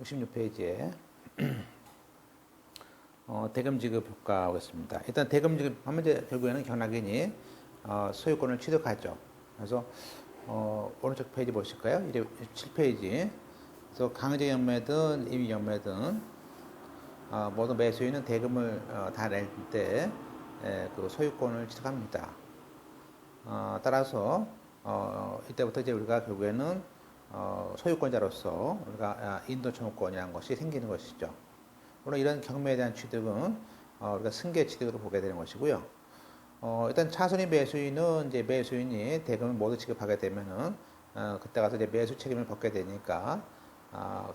66페이지에 대금 지급 효과 보겠습니다. 일단 대금 지급하면 이제 결국에는 경락인이 소유권을 취득하죠. 그래서 오른쪽 페이지 보실까요? 7페이지. 그래서 강제 경매든 임의 경매든 모든 매수인은 대금을 다 낼 때 그 소유권을 취득합니다. 따라서 이때부터 이제 우리가 결국에는 소유권자로서 우리가 인도청구권이라는 것이 생기는 것이죠. 물론 이런 경매에 대한 취득은 우리가 승계 취득으로 보게 되는 것이고요. 일단 차선인 매수인은 이제 매수인이 대금을 모두 지급하게 되면은 그때 가서 이제 매수 책임을 벗게 되니까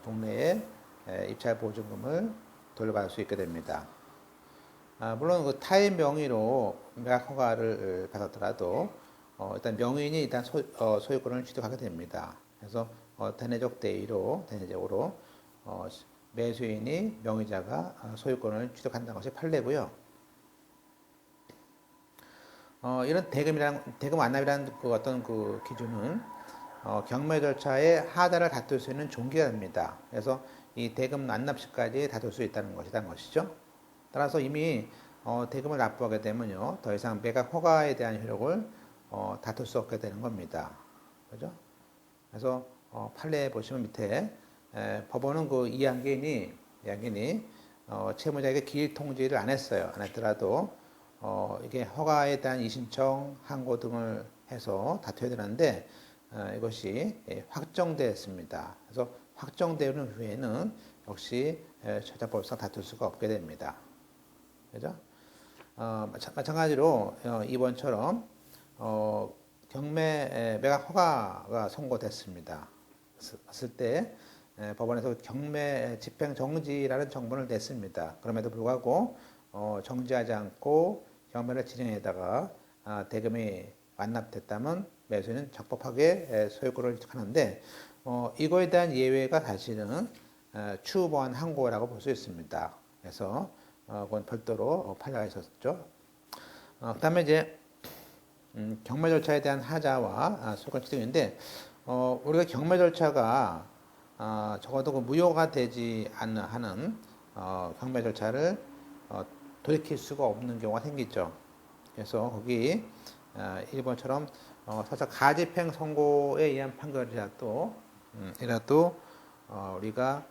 동네에 입찰 보증금을 돌려받을 수 있게 됩니다. 물론 그 타인 명의로 매각 허가를 받았더라도 일단 명의인이 일단 소유권을 취득하게 됩니다. 그래서 대내적으로 매수인이 명의자가 소유권을 취득한다는 것이 판례고요. 이런 대금 완납이라는 그 어떤 그 기준은 경매 절차에 하자를 다툴 수 있는 종기가 됩니다. 그래서 이 대금 완납 시까지 다툴 수 있다는 것이죠. 따라서 이미 대금을 납부하게 되면요, 더 이상 매각 허가에 대한 효력을 다툴 수 없게 되는 겁니다. 그죠? 그래서 판례 보시면 밑에 법원은 그 이양인이 채무자에게 기일 통지를 안 했어요. 안 했더라도 이게 허가에 대한 이신청, 항고 등을 해서 다투어야 되는데 이것이 확정되었습니다. 그래서 확정되는 후에는 역시 저작법상 다툴 수가 없게 됩니다. 그죠? 마찬가지로 이번처럼 경매 매각 허가가 선고됐습니다. 그랬을 때 법원에서 경매 집행 정지라는 정보를 냈습니다. 그럼에도 불구하고 정지하지 않고 경매를 진행에다가 대금이 완납됐다면 매수인은 적법하게 소유권을 취득하는데 이거에 대한 예외가 사실은 추후 보완 항고라고 볼 수 있습니다. 그래서 그건 별도로 판례가 있었죠. 그다음에 이제 경매 절차에 대한 하자와 소유권 취득인데 우리가 경매 절차가 적어도 그 무효가 되지 않는 하는 경매 절차를 돌이킬 수가 없는 경우가 생기죠. 그래서 거기 1번처럼 살짝 가집행 선고에 의한 판결이라도 우리가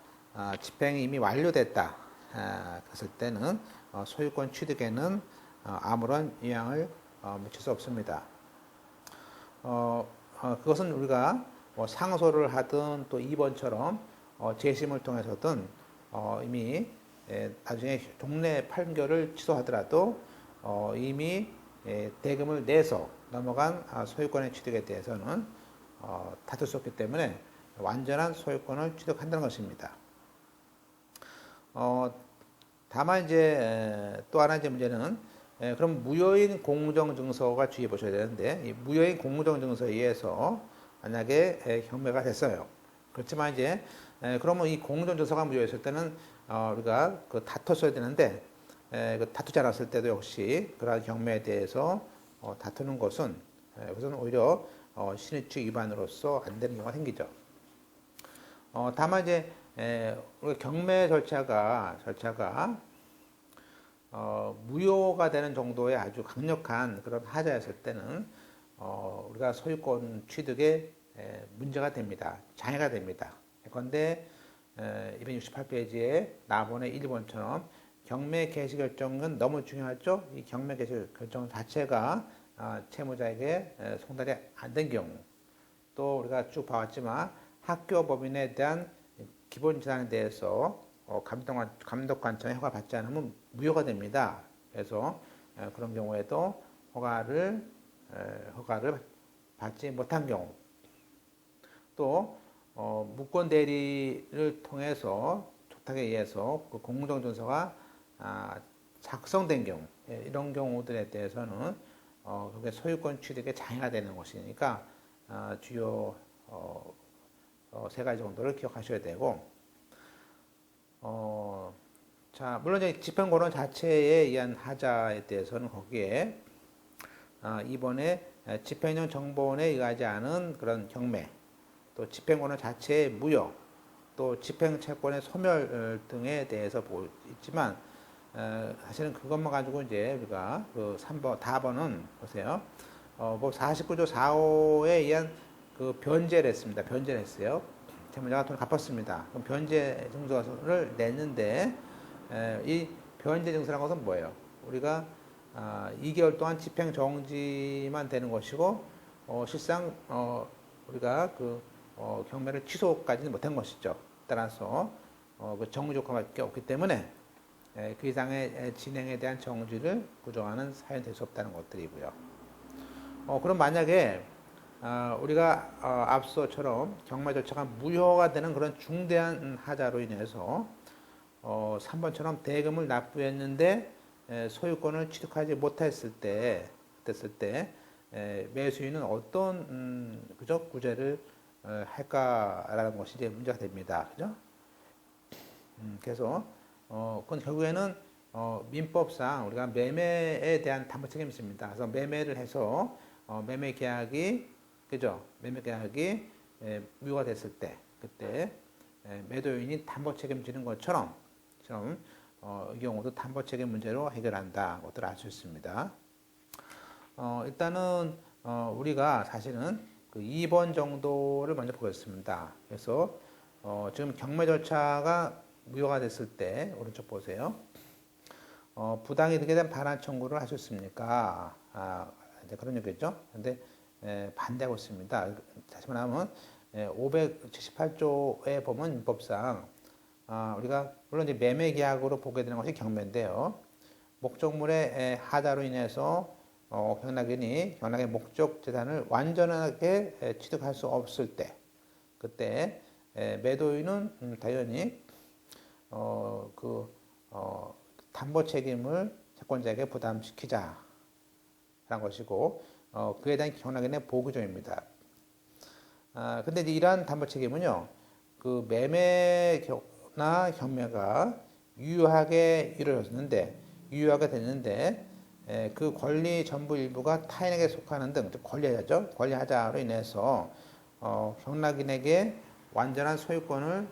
집행이 이미 완료됐다 그랬을 때는 소유권 취득에는 아무런 영향을 미칠 수 없습니다. 그것은 우리가 상소를 하든 또 2번처럼 재심을 통해서든 이미 나중에 종래 판결을 취소하더라도 이미 대금을 내서 넘어간 소유권의 취득에 대해서는 다툴 수 없기 때문에 완전한 소유권을 취득한다는 것입니다. 다만 이제 또 하나 이제 문제는 그럼 무효인 공정증서가 주의해 보셔야 되는데 이 무효인 공정증서에 의해서 만약에 경매가 됐어요. 그렇지만 이제 그러면 이 공정증서가 무효했을 때는 우리가 그 다퉜어야 되는데 그 다투지 않았을 때도 역시 그러한 경매에 대해서 다투는 것은 오히려 신의축 위반으로서 안 되는 경우가 생기죠. 다만 이제 우리가 경매 절차가 무효가 되는 정도의 아주 강력한 그런 하자였을 때는 우리가 소유권 취득에 문제가 됩니다. 장애가 됩니다. 그런데 268페이지에 나번의 1번처럼 경매 개시 결정은 너무 중요하죠. 이 경매 개시 결정 자체가 채무자에게 송달이 안 된 경우, 또 우리가 쭉 봐왔지만 학교 법인에 대한 기본 재산에 대해서 감독 관청의 허가 받지 않으면 무효가 됩니다. 그래서 그런 경우에도 허가를 받지 못한 경우, 또 무권 대리를 통해서 촉탁에 의해서 그 공정증서가 작성된 경우, 이런 경우들에 대해서는 그게 소유권 취득에 장애가 되는 것이니까 주요 세 가지 정도를 기억하셔야 되고, 자, 물론 이제 집행권원 자체에 의한 하자에 대해서는 거기에 이번에 집행령 정보원에 의하지 않은 그런 경매, 또 집행권원 자체의 무효, 또 집행채권의 소멸 등에 대해서 보고 있지만 사실은 그것만 가지고 이제 우리가 그 3번, 다번은 보세요. 뭐 49조 4호에 의한 그 변제를 했습니다. 변제를 했어요. 채무자가 돈을 갚았습니다. 그럼 변제 증서를 냈는데 이 변제 증서라는 것은 뭐예요? 우리가 2개월 동안 집행 정지만 되는 것이고 실상 우리가 그 경매를 취소까지는 못한 것이죠. 따라서 그 정지 조건밖에 없기 때문에 그 이상의 진행에 대한 정지를 부정하는 사연이 될 수 없다는 것들이고요. 그럼 만약에 우리가 앞서처럼 경매 절차가 무효가 되는 그런 중대한 하자로 인해서 3번처럼 대금을 납부했는데 소유권을 취득하지 못했을 때, 매수인은 어떤 그죠? 구제를 할까라는 것이 이제 문제가 됩니다. 그죠? 그래서 그건 결국에는 민법상 우리가 매매에 대한 담보 책임이 있습니다. 그래서 매매를 해서 매매 계약이 그죠? 매매 계약이 무효가 됐을 때 그때 매도인이 담보 책임지는 것처럼 이 경우도 담보 책임 문제로 해결한다. 것들을 알 수 있습니다. 일단은 우리가 사실은 그 2번 정도를 먼저 보겠습니다. 그래서 지금 경매 절차가 무효가 됐을 때 오른쪽 보세요. 부당이득에 대한 반환 청구를 할 수 있습니까? 이제 그런 얘기겠죠. 근데 반대하고 있습니다. 다시 말하면 578조에 보면 민법상 우리가 물론 이제 매매 계약으로 보게 되는 것이 경매인데요. 목적물의 하자로 인해서 경락인이 경락의 목적 재산을 완전하게 취득할 수 없을 때, 그때 매도인은 당연히 담보 책임을 채권자에게 부담시키자라는 것이고, 그에 대한 경락인의 보규정입니다. 근데 이제 이러한 담보 책임은요, 그 매매나 경매가 유효하게 유효하게 됐는데, 그 권리 전부 일부가 타인에게 속하는 등, 권리하자죠. 권리하자로 인해서, 경락인에게 완전한 소유권을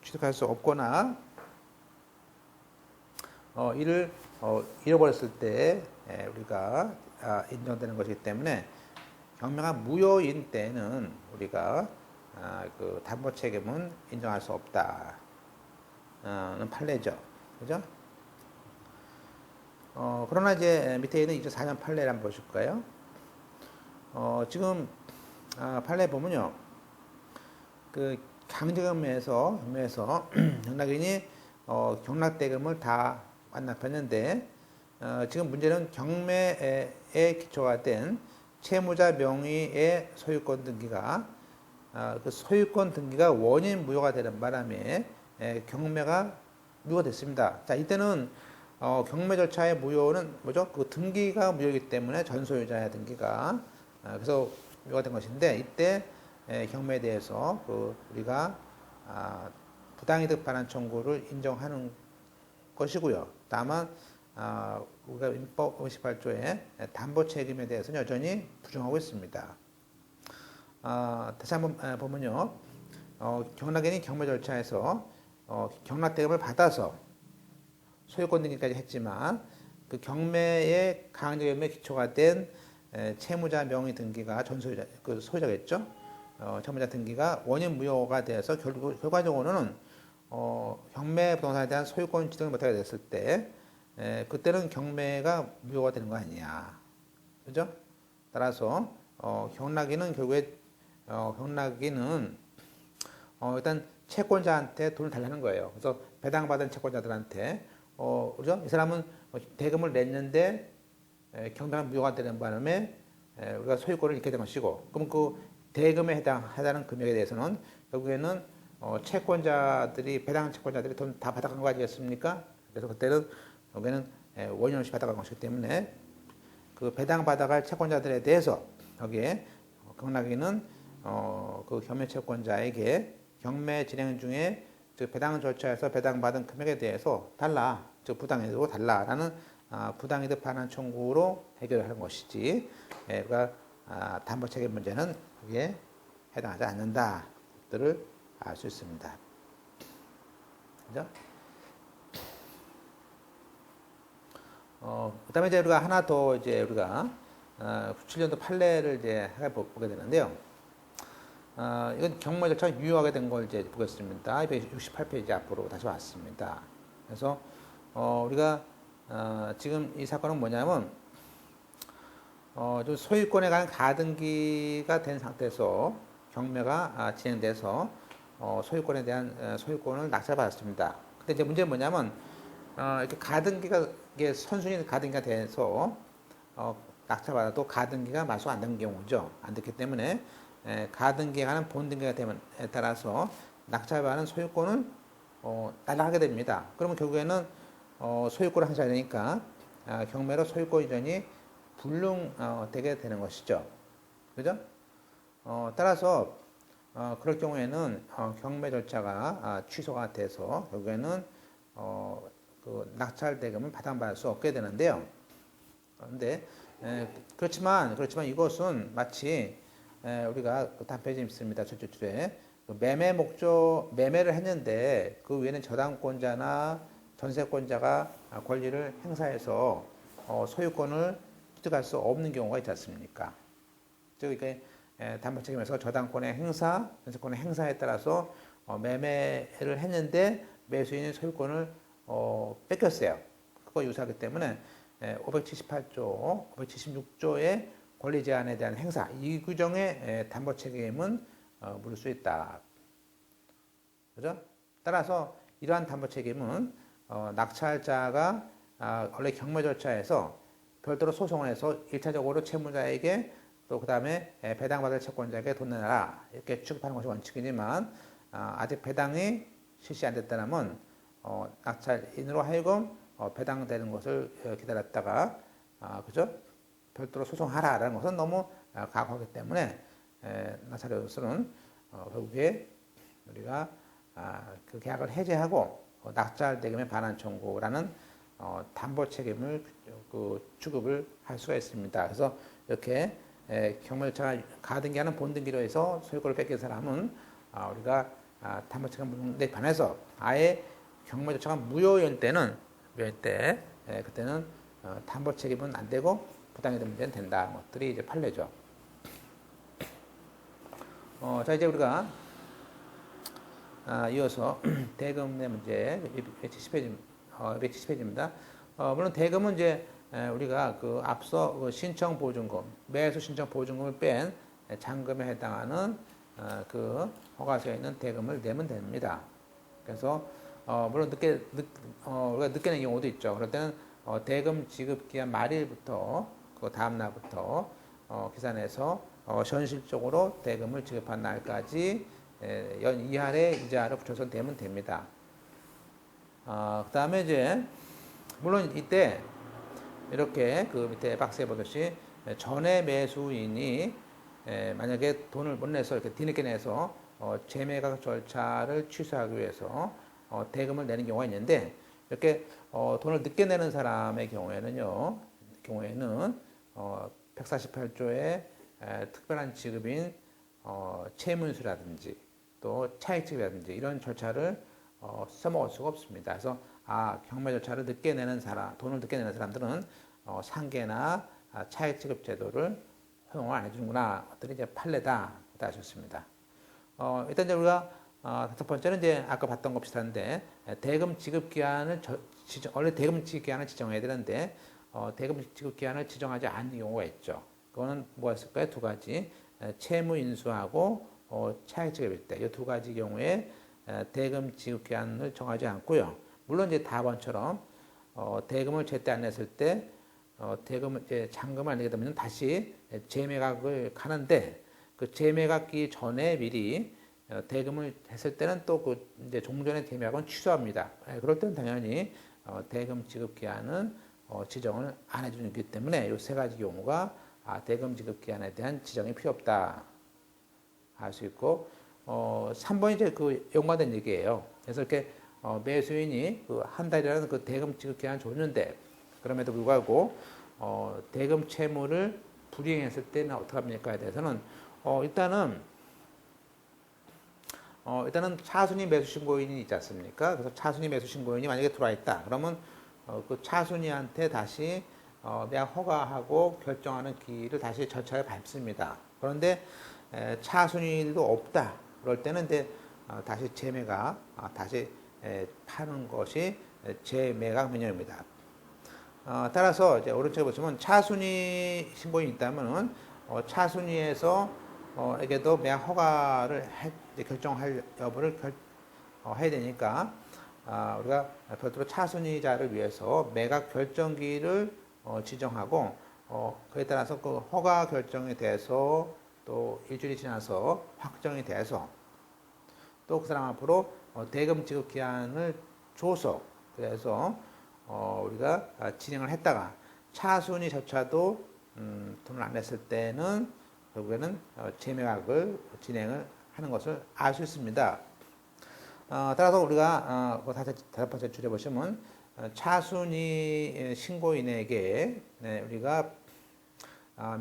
취득할 수 없거나, 이를 잃어버렸을 때, 우리가 인정되는 것이기 때문에, 경매가 무효인 때는 우리가 그 담보 책임은 인정할 수 없다는 판례죠. 그죠? 그러나 이제 밑에 있는 2004년 판례를 한번 보실까요? 지금 판례 보면요, 그 강제경매에서 경락인이 경락대금을 다 완납했는데 지금 문제는 경매에 기초가 된 채무자 명의의 소유권 등기가 그 소유권 등기가 원인 무효가 되는 바람에 경매가 무효됐습니다. 자, 이때는 경매 절차의 무효는 뭐죠? 그 등기가 무효이기 때문에 전소유자의 등기가 그래서 무효가 된 것인데 이때 경매에 대해서 그 우리가 부당이득 반환 청구를 인정하는 것이고요. 다만 우리가 민법 58조의 담보 책임에 대해서는 여전히 부정하고 있습니다. 다시 한번 보면요. 경락인이 경매 절차에서 경락대금을 받아서 소유권 등기까지 했지만 그 경매의 강제경매 기초가 된 채무자 명의 등기가 전소유자, 그 소유자겠죠. 채무자 등기가 원인 무효가 돼서 결과적으로는 경매 부동산에 대한 소유권 취득을 못하게 됐을 때 그때는 경매가 무효가 되는 거 아니냐. 그죠? 따라서 경락인은 결국에 경락인은 일단 채권자한테 돈을 달라는 거예요. 그래서 배당받은 채권자들한테 그죠? 이 사람은 대금을 냈는데 경매가 무효가 되는 바람에 우리가 소유권을 잃게 된 것이고, 그럼 그 대금에 해당하는 금액에 대해서는 결국에는 채권자들이 배당 채권자들이 돈 다 받아간 거 아니겠습니까? 그래서 그때는 여기는 원인 없이 받아간 것이기 때문에 그 배당 받아갈 채권자들에 대해서 여기에 경락인은 그 경매 채권자에게 경매 진행 중에 즉 배당 절차에서 배당받은 금액에 대해서 달라, 즉 부당이득으로 달라라는 부당이득 반환 청구로 해결하는 것이지, 그러니까 담보 책임 문제는 그게 해당하지 않는다를 알 수 있습니다. 그죠? 그다음에 이제 우리가 하나 더 이제 우리가 97년도 판례를 이제 보게 되는데요. 이건 경매 절차가 유효하게 된 걸 이제 보겠습니다. 268페이지 앞으로 다시 왔습니다. 그래서 우리가 지금 이 사건은 뭐냐면 좀 소유권에 관한 가등기가 된 상태에서 경매가 진행돼서 소유권에 대한 소유권을 낙찰받았습니다. 근데 이제 문제는 뭐냐면 이렇게 가등기가 이게 선순위 가등기가 돼서 낙찰받아도 가등기가 마소 안 된 경우죠. 안 됐기 때문에 가등기에 관한 본등기가 됨에 따라서 낙찰받은 소유권을 날라가게 됩니다. 그러면 결국에는 소유권을 행사해야 되니까 경매로 소유권 이전이 불능되게 되는 것이죠. 그죠? 따라서 그럴 경우에는 경매 절차가 취소가 돼서 결국에는 그 낙찰 대금을 받아받을 수 없게 되는데요. 그런데 그렇지만 이것은 마치 우리가 다음 페이지에 있습니다. 첫째 줄에 매매 목적 매매를 했는데 그 위에는 저당권자나 전세권자가 권리를 행사해서 소유권을 취득할 수 없는 경우가 있지 않습니까? 즉 이게 담보책임에서 저당권의 행사, 전세권의 행사에 따라서 매매를 했는데 매수인의 소유권을 뺏겼어요. 그거 유사하기 때문에 578조, 576조의 권리 제한에 대한 행사, 이 규정의 담보 책임은 물을 수 있다. 그죠? 따라서 이러한 담보 책임은 낙찰자가 원래 경매 절차에서 별도로 소송을 해서 1차적으로 채무자에게 또 그 다음에 배당받을 채권자에게 돈 내놔라 이렇게 취급하는 것이 원칙이지만 아직 배당이 실시 안 됐다면 낙찰인으로 하여금 배당되는 것을 기다렸다가 그죠? 별도로 소송하라라는 것은 너무 강하기 때문에 낙찰자로서는 결국에 우리가 그 계약을 해제하고 낙찰 대금의 반환 청구라는 담보 책임을 취급을 할 수가 있습니다. 그래서 이렇게 경매절차가 가등기하는 본등기로 해서 소유권을 뺏긴 사람은 우리가 담보 책임에 반해서 아예 경매절차가 무효일 때는 그때는 담보 책임은 안 되고 부당이 된 문제는 된다. 것들이 이제 판례죠. 자 이제 우리가 이어서 대금의 문제 170페이지입니다. 물론 대금은 이제 우리가 그 앞서 그 신청 보증금, 매수 신청 보증금을 뺀 잔금에 해당하는 그 허가서에 있는 대금을 내면 됩니다. 그래서 물론 우리가 늦게 낸 경우도 있죠. 그럴 때는 대금 지급 기한 말일부터 그 다음 날부터 계산해서 현실적으로 대금을 지급한 날까지 연 이하의 이자를 붙여서 내면 됩니다. 그 다음에 이제 물론 이때 이렇게 그 밑에 박스에 보듯이 전에 매수인이 만약에 돈을 못 내서 이렇게 뒤늦게 내서 재매각 절차를 취소하기 위해서 대금을 내는 경우가 있는데 이렇게 돈을 늦게 내는 사람의 경우에는 148조의 특별한 지급인 채무인수라든지 또 차익지급이라든지 이런 절차를 써먹을 수가 없습니다. 그래서 경매 절차를 늦게 내는 사람, 돈을 늦게 내는 사람들은 상계나 차익지급 제도를 허용을 안 해주는구나. 것들이 이제 판례다. 아셨습니다. 일단 이제 우리가 다섯 번째는 이제 아까 봤던 것 비슷한데 대금 지급 기한을 원래 대금 지급 기한을 지정해야 되는데 대금 지급 기한을 지정하지 않는 경우가 있죠. 그거는 뭐가 있을까요? 두 가지 채무 인수하고 차익 지급일 때 이 두 가지 경우에 대금 지급 기한을 정하지 않고요. 물론 이제 다번처럼 대금을 제때 안 냈을 때 대금을 이제 잔금을 안 내게 되면 다시 재매각을 가는데 그 재매각기 전에 미리 대금을 했을 때는 또 그 이제 종전의 재매각은 취소합니다. 그럴 때는 당연히 대금 지급 기한은 지정을 안 해주기 때문에 이 세 가지 경우가 대금 지급 기한에 대한 지정이 필요 없다 할 수 있고 3번이 이제 그 연관된 얘기예요. 그래서 이렇게 매수인이 그 한 달이라는 그 대금 지급 기한을 줬는데 그럼에도 불구하고 대금 채무를 불이행했을 때는 어떻게 합니까에 대해서는 일단은 일단은 차순위 매수 신고인이 있지 않습니까? 그래서 차순위 매수 신고인이 만약에 들어와 있다. 그러면 그 차순위한테 다시 매각 허가하고 결정하는 기일을 다시 절차에 밟습니다. 그런데 차순위도 없다. 그럴 때는 이제 다시 재매각, 다시 파는 것이 재매각 명령입니다. 따라서 이제 오른쪽에 보시면 차순위 신고인이 있다면은 차순위에서 에게도 매각 허가를 결정할 여부를 해야 되니까 우리가 별도로 차순위자를 위해서 매각 결정기를 지정하고 그에 따라서 그 허가 결정에 대해서 또 일주일이 지나서 확정이 돼서 또 그 사람 앞으로 대금 지급 기한을 줘서 그래서 우리가 진행을 했다가 차순위 절차도 돈을 안 냈을 때는 결국에는 재매각을 진행을 하는 것을 알 수 있습니다. 따라서 우리가 다섯 번째 줄에 보시면 차순위 신고인에게 우리가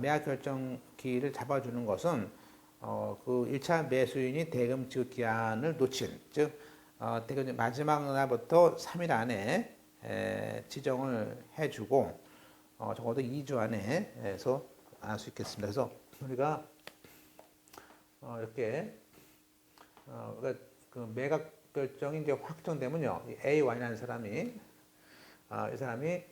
매각 결정기를 잡아주는 것은 그 1차 매수인이 대금 지급 기한을 놓친, 즉 대금 마지막 날부터 3일 안에 지정을 해주고 적어도 2주 안에 해서 알 수 있겠습니다. 그래서 우리가 이렇게 그 매각 결정이 이제 확정되면요, A1이라는 사람이 이 사람이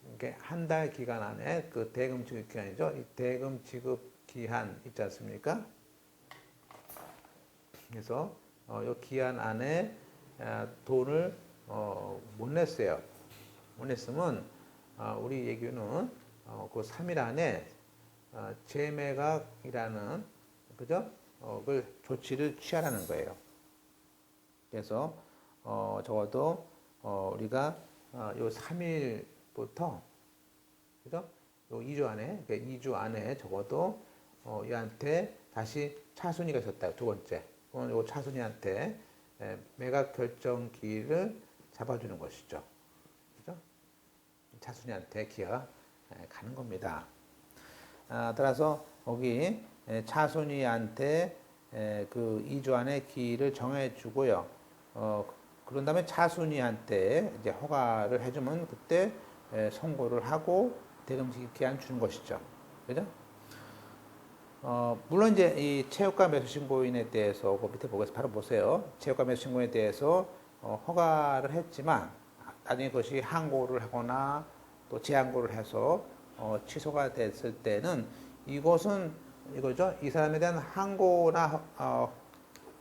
이렇게 한 달 기간 안에 그 대금 지급 기간이죠. 이 대금 지급 기한 있지 않습니까? 그래서 이 기한 안에 돈을 못 냈어요. 못 냈으면 우리 예규는 그 3일 안에 재매각이라는 그죠? 그 조치를 취하라는 거예요. 그래서 적어도 우리가 요 3일부터 그죠? 요 2주 안에, 그러니까 2주 안에 적어도 얘한테 다시 차순위가 있었다. 두 번째. 그러면 요 차순위한테 매각 결정기를 잡아주는 것이죠. 그죠? 차순위한테 기회가 가는 겁니다. 따라서 거기 차순위한테 그 2주 안에 기일을 정해주고요. 그런 다음에 차순위한테 이제 허가를 해주면 그때 선고를 하고 대금 지급 기한 주는 것이죠. 그죠? 물론 이제 이 채무가 매수 신고인에 대해서 그 밑에 보겠습니다. 바로 보세요. 채무가 매수 신고인에 대해서 허가를 했지만 나중에 그것이 항고를 하거나 또 재항고를 해서 취소가 됐을 때는 이것은 이거죠. 이 사람에 대한 항고나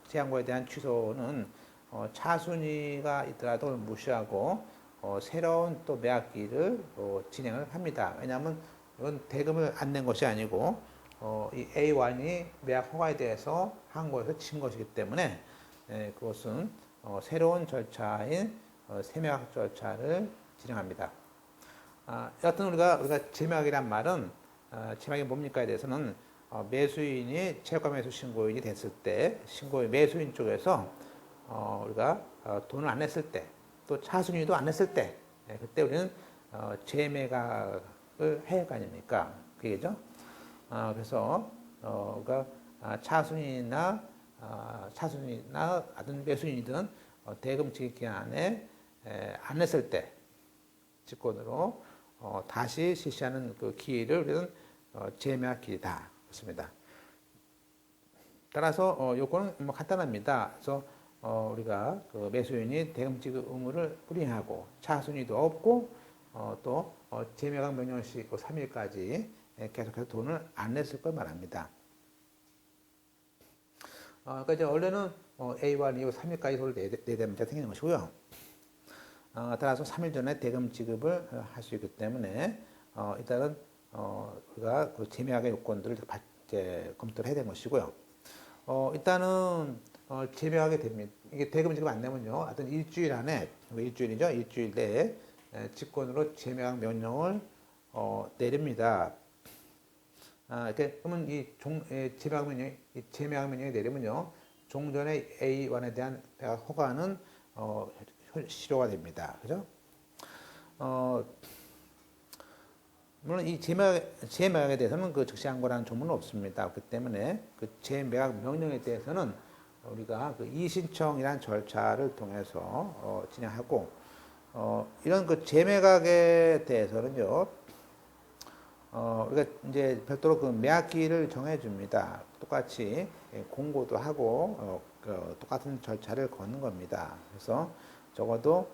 재항고에 대한 취소는 차순위가 있더라도 무시하고 새로운 또 매각기를 진행을 합니다. 왜냐하면 이건 대금을 안 낸 것이 아니고 이 A1이 매각 허가에 대해서 항고에서 진 것이기 때문에 그것은 새로운 절차인 세매각 절차를 진행합니다. 여하튼 우리가 재매각이란 말은 재매각이 뭡니까에 대해서는 매수인이 채무가 매수 신고인이 됐을 때 매수인 쪽에서 우리가 돈을 안 냈을 때 또 차순위도 안 냈을 때 그때 우리는 재매각을 해야 할 거 아닙니까? 그게죠? 그래서 그러니까 차순위나 어떤 매수인이든 대금 지급 기간에 안 냈을 때 직권으로 다시 실시하는 그 기일을 우리는 재매각 기일이다. 그렇습니다. 따라서 요거는 뭐 간단합니다. 그래서 우리가 그 매수인이 대금 지급 의무를 불이행하고 차순위도 없고 또 재매각 명령을 싣고 3일까지 계속해서 돈을 안 냈을 걸 말합니다. 그러니까 이제 원래는 A1 이후 3일까지 돈을 내야 되는 문제가 생기는 것이고요. 따라서 3일 전에 대금 지급을 할 수 있기 때문에 일단은 우리가 그 재매각의 요건들을 이제 검토를 해야 되는 것이고요. 일단은 재매각이 됩니다. 이게 대금 지급 안 되면요, 하여튼 일주일 안에 일주일이죠. 일주일 내에 직권으로 재매각 명령을 내립니다. 그러면 이 재매각 명령이 내리면요, 종전의 A1에 대한 허가는 실효가 됩니다. 그죠? 물론 이 재매각에 대해서는 그 즉시항고라는 조문은 없습니다. 그렇기 때문에 그 재매각 명령에 대해서는 우리가 그 이의신청이라는 절차를 통해서 진행하고 이런 그 재매각에 대해서는요. 우리가 이제 별도로 그 매각기를 정해줍니다. 똑같이 공고도 하고 똑같은 절차를 거는 겁니다. 그래서 적어도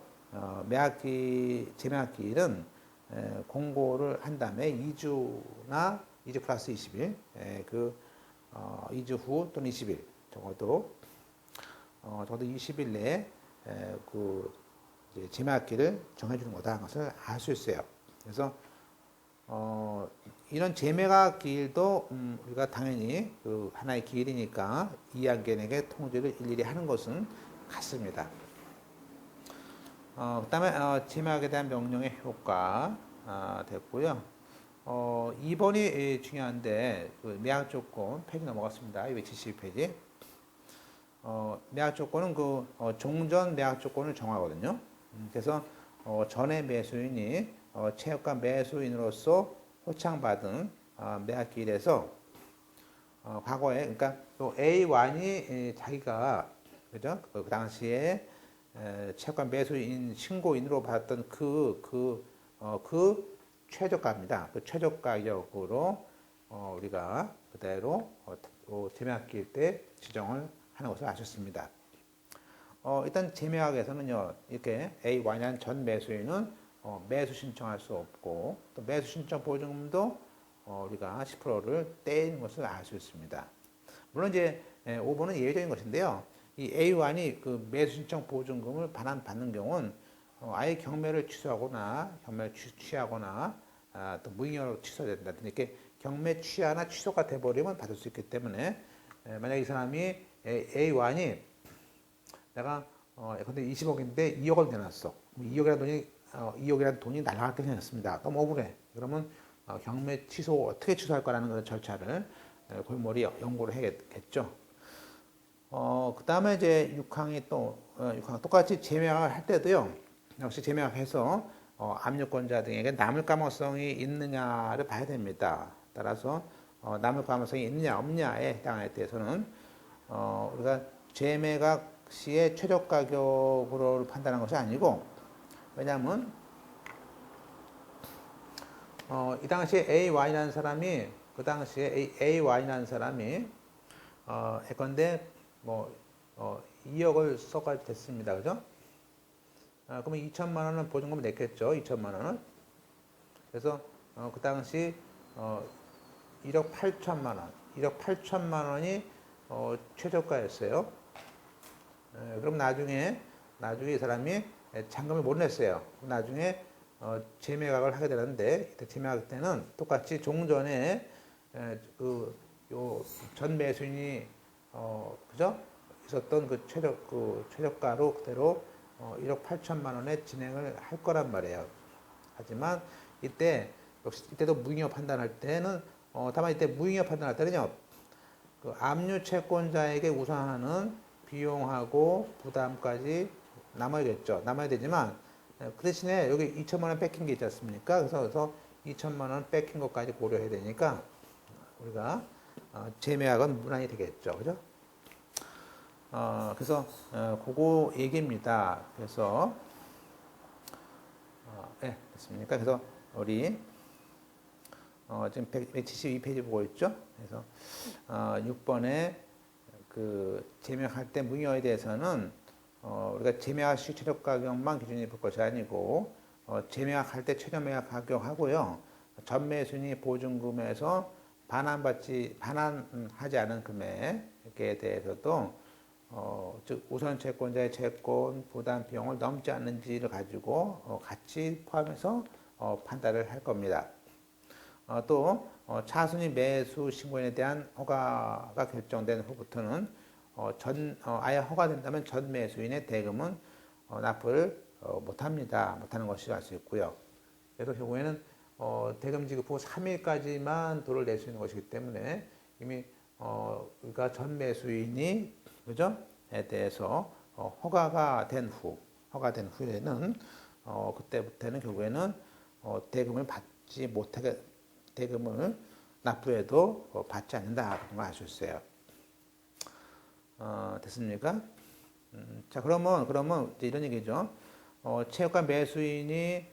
재매각기일은 공고를 한 다음에 2주나 2주 플러스 20일, 2주 후 또는 20일 적어도 20일 내에 그 재매각기를 정해주는 거다라는 것을 알 수 있어요. 그래서 이런 재매각 기일도 우리가 당연히 그 하나의 기일이니까 이양견에게 통지를 일일이 하는 것은 같습니다. 그다음에 재매각에 대한 명령의 효과 됐고요. 2번이 중요한데 그 매각 조건 페이지 넘어갔습니다. 272페이지. 매각 조건은 그 종전 매각 조건을 정하거든요. 그래서 전에 매수인이 채무가 매수인으로서 호창받은 매각기일에서 과거에 그러니까 또 A1이 자기가 그죠? 그 당시에 채무가 매수인 신고인으로 받았던 그 최저가입니다. 그 최저 가격으로 우리가 그대로 재매각기일 때 지정을 하는 것을 아셨습니다. 일단 재매각에서는요, 이렇게 A1이라는 전 매수인은 매수 신청할 수 없고, 또 매수 신청 보증금도 우리가 10%를 떼는 것을 알 수 있습니다. 물론 이제 5번은 예외적인 것인데요. 이 A1이 그 매수 신청 보증금을 반환받는 경우는 아예 경매를 취소하거나, 경매를 취하거나, 또 무효로 취소된다. 이렇게 경매 취하나 취소가 돼버리면 받을 수 있기 때문에, 만약 이 사람이 A1이 내가 근데 20억인데 2억을 내놨어. 2억이라는 돈이 날아갈 게 생겼습니다. 너무 억울해. 그러면 경매 취소 어떻게 취소할 거라는 그런 절차를 골머리 연구를 해야겠죠. 그 다음에 이제 6항이 또 6항 똑같이 재매각을 할 때도요. 역시 재매각해서 압류권자 등에게 남을 가망성이 있느냐를 봐야 됩니다. 따라서 남을 가망성이 있느냐 없느냐에 해당에 대해서는 우리가 재매각 시의 최저 가격으로 판단한 것이 아니고, 왜냐하면 이 당시에 A1이라는 사람이 그 당시에 A1이라는 사람이 예컨대 뭐 2억을 써가 됐습니다, 그죠? 그러면 2천만 원은 보증금을 냈겠죠, 2천만 원은. 그래서 그 당시 1억 8천만 원, 1억 8천만 원이 최저가였어요. 그럼 나중에 이 사람이 잔금을 못 냈어요. 나중에 재매각을 하게 되는데, 이때 재매각 때는 똑같이 종전에 전 매수인이 그죠? 있었던 그 최저가로 그대로 1억 8천만 원에 진행을 할 거란 말이에요. 하지만 이때도 무효 판단할 때는 다만 이때 무효 판단할 때는요, 그 압류 채권자에게 우선하는 비용하고 부담까지 남아야겠죠. 남아야 되지만 그 대신에 여기 2천만 원 뺏긴 게 있지 않습니까? 그래서 2천만 원 뺏긴 것까지 고려해야 되니까 우리가 재매각은 무난히 되겠죠. 그죠? 그래서 그거 얘기입니다. 그래서 네, 됐습니까? 그래서 우리 지금 172페이지 보고 있죠? 그래서 6번에 그 재매각할 때 무효에 대해서는 우리가 재매각 시 최저 가격만 기준이 볼 것이 아니고 재매각할 때 최저 매각 가격하고요. 전 매수인이 보증금에서 반환하지 않은 금액에 대해서도 즉 우선 채권자의 채권 부담 비용을 넘지 않는지를 가지고 같이 포함해서 판단을 할 겁니다. 또 차순위 매수 신고인에 대한 허가가 결정된 후부터는 아예 허가된다면 전 매수인의 대금은 납부를 못하는 것이 알 수 있고요. 그래서 경우에는 대금 지급 후 3일까지만 돈을 낼 수 있는 것이기 때문에 이미 그러니까 전 매수인이 그죠?에 대해서 허가가 된 후에는 그때부터는 결국에는 대금을 받지 못하게 대금을 납부해도 받지 않는다 그런 걸 알 수 있어요. 됐습니까? 자, 그러면 이제 이런 얘기죠. 채무가 매수인이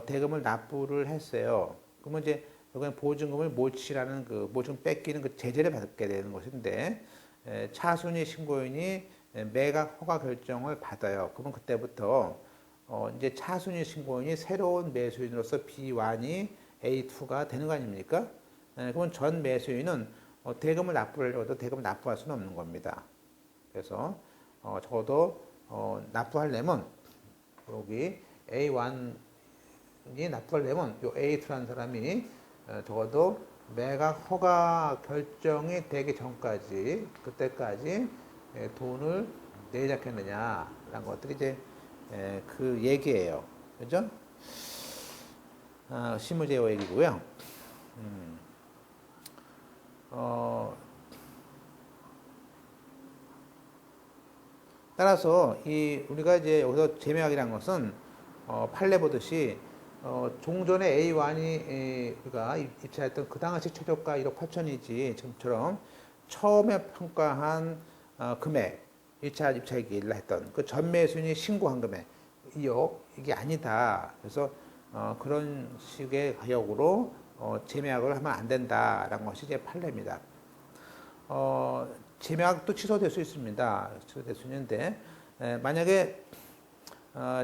대금을 납부를 했어요. 그러면 이제 여기는 보증금을 모치라는 그 보증 뺏기는 그 제재를 받게 되는 것인데 차순위 신고인이 매각 허가 결정을 받아요. 그러면 그때부터 이제 차순위 신고인이 새로운 매수인으로서 B1이 A2가 되는 거 아닙니까? 그러면 전 매수인은 대금을 납부하려고 해도 대금을 납부할 수는 없는 겁니다. 그래서 적어도 납부하려면 여기 A1이 납부하려면 요 A2라는 사람이 적어도 매각 허가 결정이 되기 전까지 그때까지 돈을 내지 않겠느냐라는 것들이 이제 그 얘기예요. 그죠? 실무제요 얘기고요. 따라서 우리가 이제 여기서 제매각이라는 것은 판례 보듯이 종전에 A1이 우리가 입찰했던 그 당시 최저가 1억 8천이지 지금처럼 처음에 평가한 금액 1차 입찰기일날 했던 그 전매수인이 신고한 금액 2억 이게 아니다. 그래서 그런 식의 가격으로 제매각을 하면 안 된다라는 것이 이제 판례입니다. 제매각도 취소될 수 있습니다. 취소될 수 있는데 만약에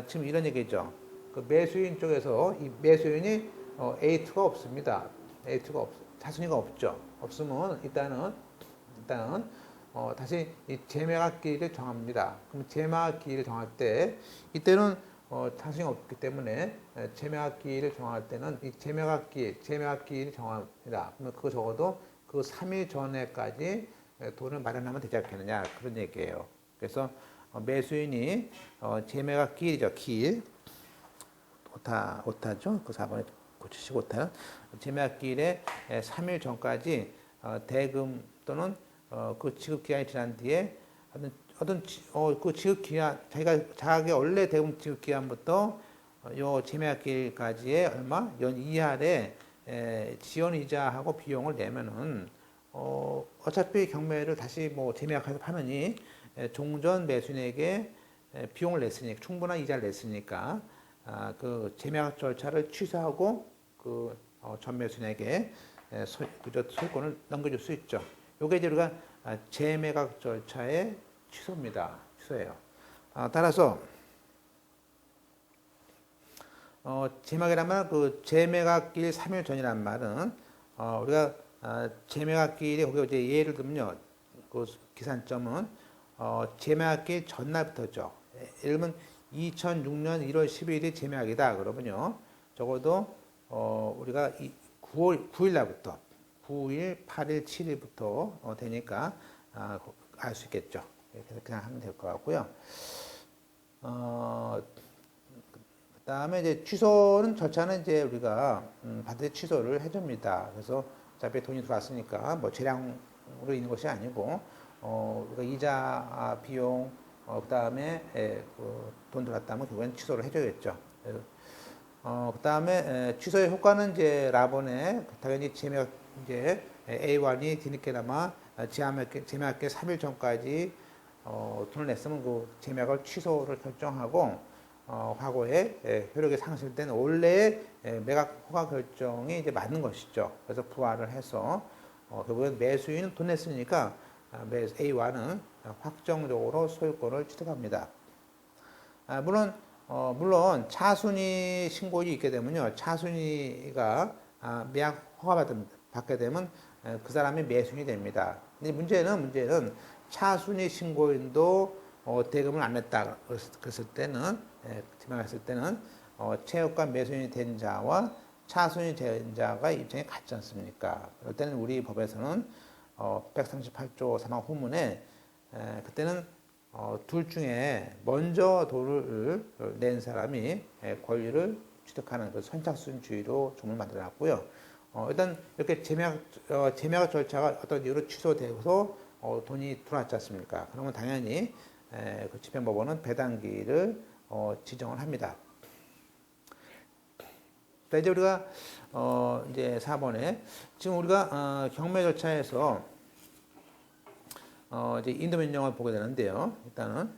지금 이런 얘기죠. 그 매수인 쪽에서 이 매수인이 A2가 없습니다. A2가 차순위가 없죠. 없으면 일단은 다시 이 제매각 기일을 정합니다. 그럼 제매각 기일을 정할 때 이때는 차순위가 없기 때문에 제매각 기일을 정할 때는 이 제매각 기일을 정합니다. 그러면 그거 적어도 그 3일 전에까지 돈을 마련하면 되지 않겠느냐 그런 얘기예요. 그래서 매수인이 제매각 기일이죠. 기일 오타죠. 그 4번에 고치시고 오타요. 제매각 기일에 3일 전까지 대금 또는 그 지급 기한이 지난 뒤에 그 지급 기한 자기 원래 대금 지급 기한부터 요 제매각 기일까지의 얼마 연 이하의 지연 이자하고 비용을 내면은 어차피 경매를 다시 뭐 제매각해서 파느니 종전 매수인에게 비용을 냈으니까 충분한 이자를 냈으니까 그 제매각 절차를 취소하고 그 전 매수인에게 소유권을 넘겨줄 수 있죠. 요게 이제 우리가 제매각 절차의 취소입니다. 취소예요. 따라서 제매각이란 그 제매각일 3일 전이란 말은 우리가 제매각일이 거기 이제 예를 들면요. 그 기산점은 제매각일 전날부터죠. 예를 들면 2006년 1월 10일이 제매각이다. 그러면요. 적어도 우리가 9일 날부터 9일, 8일, 7일부터 되니까 알 수 있겠죠. 그냥 하면 될 것 같고요. 그다음에 이제 취소는 절차는 이제 우리가 반드시 취소를 해줍니다. 그래서 어차피 돈이 들어왔으니까 뭐 재량으로 있는 것이 아니고 우리가 이자 비용 그다음에 돈 들어왔다면 그건 취소를 해줘야겠죠. 그다음에 취소의 효과는 이제 라본에 당연히 제매각 이제 A1이 뒤늦게나마 제매각기 3일 전까지 돈을 냈으면 그 제매각을 취소를 결정하고 과거에 효력이 상실된 원래의 매각 허가 결정이 이제 맞는 것이죠. 그래서 부활을 해서 결국엔 매수인은 돈 냈으니까 A1은 확정적으로 소유권을 취득합니다. 물론 차순위 신고인이 있게 되면요, 차순위가 매각 허가 받게 되면 그 사람이 매수인이 됩니다. 근데 문제는 차순위 신고인도 대금을 안 냈다 그랬을 때는 채무가 매수인이 된 자와 차순위 된 자가 입장이 같지 않습니까? 그럴 때는 우리 법에서는 138조 3항 후문에 그때는 둘 중에 먼저 돈을 낸 사람이 권리를 취득하는 그 선착순주의로 조문을 만들어놨고요. 일단 이렇게 제매각 절차가 어떤 이유로 취소되어서 돈이 들어왔지 않습니까? 그러면 당연히 그 집행법원은 배당기를 지정을 합니다. 이제 우리가 이제 4번에 지금 우리가 경매 절차에서 이제 인도 명령을 보게 되는데요. 일단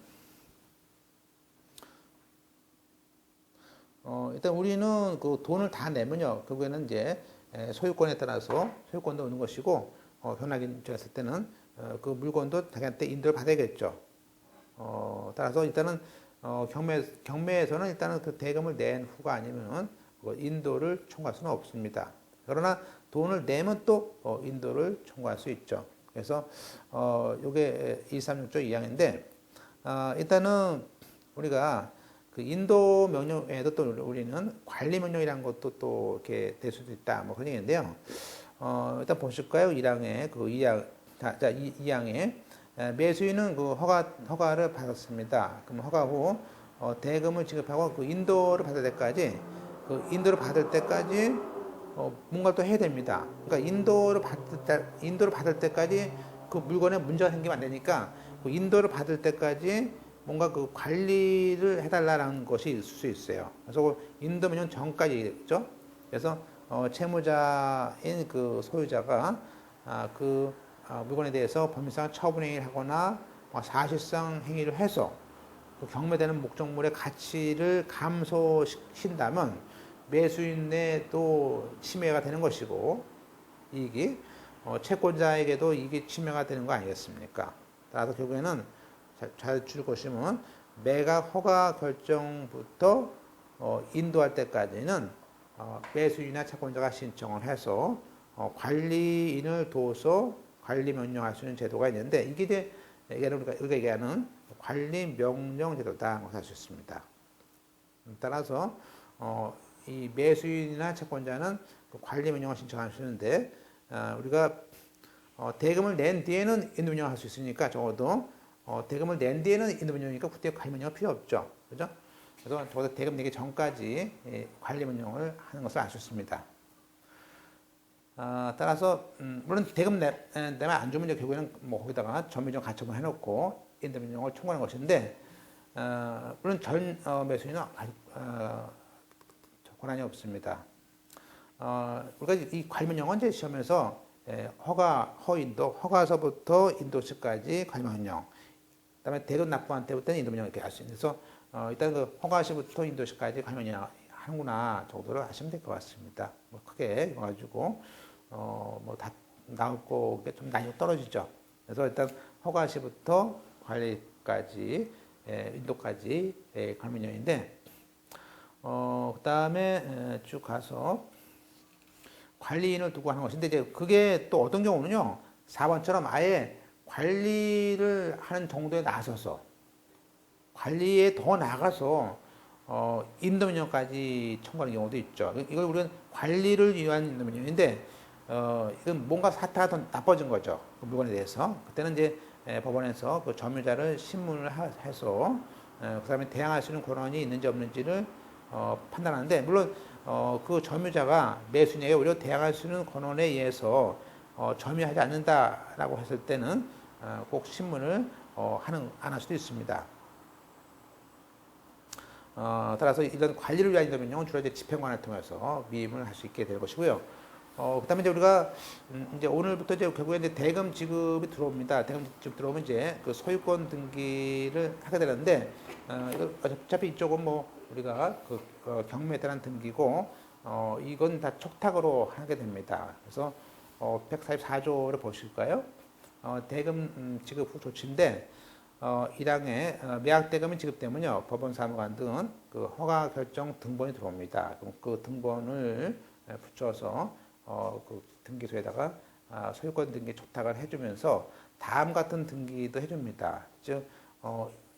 우리는 그 돈을 다 내면요. 결국에는 이제 소유권에 따라서 소유권도 오는 것이고, 현황이 됐을 때는 그 물건도 자기한테 인도를 받아야겠죠. 따라서 일단은 경매에서는 일단은 그 대금을 낸 후가 아니면은 그 인도를 청구할 수는 없습니다. 그러나 돈을 내면 또 인도를 청구할 수 있죠. 그래서 요게 1366조 2항인데 일단은 우리가 그 인도 명령에도 또 우리는 관리 명령이라는 것도 또 이렇게 될 수도 있다. 뭐 그런 얘기인데요. 일단 보실까요? 1항에 그 2항, 자, 2항에 매수인은 그 허가를 받았습니다. 그럼 허가 후 대금을 지급하고 그 인도를 받을 때까지 그 인도를 받을 때까지 뭔가 또 해야 됩니다. 그러니까 인도를 받을 때까지 그 물건에 문제가 생기면 안 되니까 그 인도를 받을 때까지 뭔가 그 관리를 해달라는 것이 있을 수 있어요. 그래서 그 인도 명령 전까지겠죠. 그래서 채무자인 그 소유자가 물건에 대해서 법률상 처분행위를 하거나 사실상 행위를 해서 그 경매되는 목적물의 가치를 감소시킨다면 매수인의 또 침해가 되는 것이고 이익이 채권자에게도 이게 침해가 되는 거 아니겠습니까? 따라서 결국에는 잘 줄 것이면 매각 허가 결정부터 인도할 때까지는 매수인이나 채권자가 신청을 해서 관리인을 둬서 관리 명령할 수 있는 제도가 있는데 이게 이제 우리가 얘기하는 관리 명령 제도다 할 수 있습니다. 따라서 이 매수인이나 채권자는 그 관리 명령을 신청할 수 있는데 우리가 대금을 낸 뒤에는 인도 명령할 수 있으니까 적어도 대금을 낸 뒤에는 인도 명령이니까 그때 관리 명령이 필요 없죠. 그죠? 그래서 적어도 대금 내기 전까지 관리 명령을 하는 것을 알 수 있습니다. 따라서 물론 대금 내면 안 주면 결국에는 뭐 거기다가 전면적 가처분 해놓고 인도 명령을 청구하는 것인데 물론 전 매수인은 권한이 없습니다. 우리가 이 관리 명령은 이제 시험에서 허인도, 허가서부터 인도시까지 관리 명령, 그다음에 대금 납부한 때부터는 인도 명령 이렇게 할 수 있는. 그래서 일단 그 허가시부터 인도시까지 관리 명령 하는구나 정도를 하시면 될 것 같습니다. 뭐 크게 가지고 뭐 다 나올 거게 좀 난이도 떨어지죠. 그래서 일단 허가시부터 관리까지 인도까지 관리 명령인데 그다음에 쭉 가서 관리인을 두고 하는 것인데 이제 그게 또 어떤 경우는요. 4번처럼 아예 관리를 하는 정도에 나서서 관리에 더 나가서 인도명령까지 청구하는 경우도 있죠. 이걸 우리는 관리를 위한 인도명령인데 이건 뭔가 사태가 더 나빠진 거죠. 그 물건에 대해서. 그때는 이제 법원에서 그 점유자를 신문을 해서 그다음에 대항할 수 있는 권한이 있는지 없는지를 판단하는데 물론 그 점유자가 매수인에게 오히려 대항할 수 있는 권한에 의해서 점유하지 않는다라고 했을 때는 꼭 신문을 안 할 수도 있습니다. 따라서 이런 관리를 위한 인도명령은 주로 이제 집행관을 통해서 위임을 할 수 있게 될 것이고요. 그다음에 이제 우리가 이제 오늘부터 이제 결국에 이제 대금 지급이 들어옵니다. 대금 지급 들어오면 이제 그 소유권 등기를 하게 되는데 어차피 이쪽은 뭐 우리가 그 경매에 대한 등기고 이건 다 촉탁으로 하게 됩니다. 그래서 144조를 보실까요? 대금 지급 후 조치인데 1항에 매각 대금이 지급되면요 법원 사무관 등은 그 허가 결정 등본이 들어옵니다. 그럼 그 등본을 붙여서 그 등기소에다가 소유권 등기 촉탁을 해주면서 다음 같은 등기도 해줍니다. 즉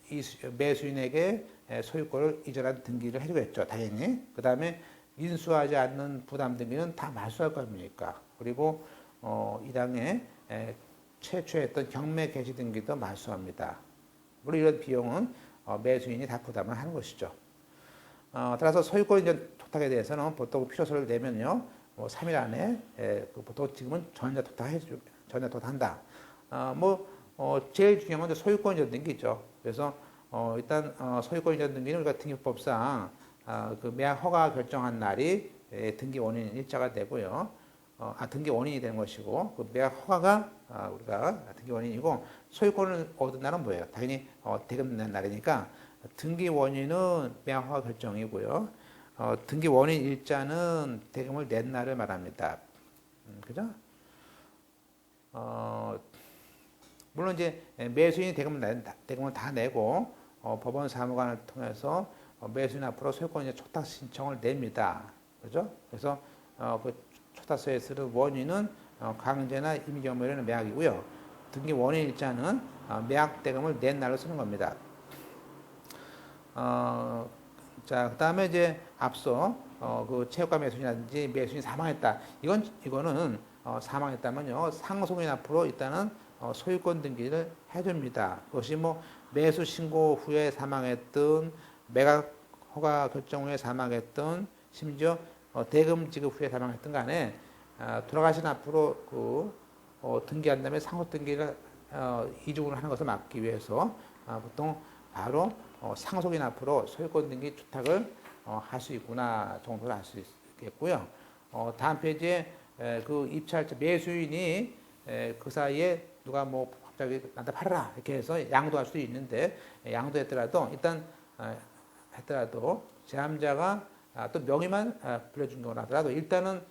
이 매수인에게 소유권을 이전한 등기를 해주겠죠. 당연히. 그 다음에 인수하지 않는 부담 등기는 다 말소할 거 아닙니까? 그리고 1항에 최초했던 경매 개시 등기도 말소합니다. 물론 이런 비용은 매수인이 다 부담을 하는 것이죠. 따라서 소유권 이전 촉탁에 대해서는 보통 필요서를 내면요, 3일 안에 보통 지금은 전자 촉탁한다. 제일 중요한 건 소유권 이전 등기죠. 그래서 일단 소유권 이전 등기는 우리가 등기법상 그 매각 허가 결정한 날이 등기 원인 일자가 되고요. 등기 원인이 되는 것이고, 그 매각 허가가 우리가 등기 원인이고, 소유권을 얻은 날은 뭐예요? 당연히 대금 낸 날이니까 등기 원인은 매각 허가 결정이고요. 등기 원인 일자는 대금을 낸 날을 말합니다. 그죠? 물론 이제 매수인이 대금을 다 내고 법원 사무관을 통해서 매수인 앞으로 소유권 초탁 신청을 냅니다. 그죠? 그래서 그 초탁서에 쓰는 원인은 강제나 임의경매로는 매각이고요. 등기 원인 일자는 매각 대금을 낸 날로 쓰는 겁니다. 자, 그 다음에 이제 앞서 그 체육관 매수인이라든지 매수인이 사망했다. 이거는 사망했다면요, 상속인 앞으로 일단은 소유권 등기를 해줍니다. 그것이 뭐 매수 신고 후에 사망했든 매각 허가 결정 후에 사망했든 심지어 대금 지급 후에 사망했든 간에 돌아가신 앞으로 등기한 다음에 상속 등기를 이중으로 하는 것을 막기 위해서 보통 바로 상속인 앞으로 소유권 등기 주탁을 할 수 있구나 정도를 알 수 있겠고요. 다음 페이지에 그 입찰자 매수인이 그 사이에 누가 뭐 갑자기 나한테 팔아라 이렇게 해서 양도할 수도 있는데, 양도했더라도 일단 했더라도 제함자가 또 명의만 불려준 거라 하더라도 일단은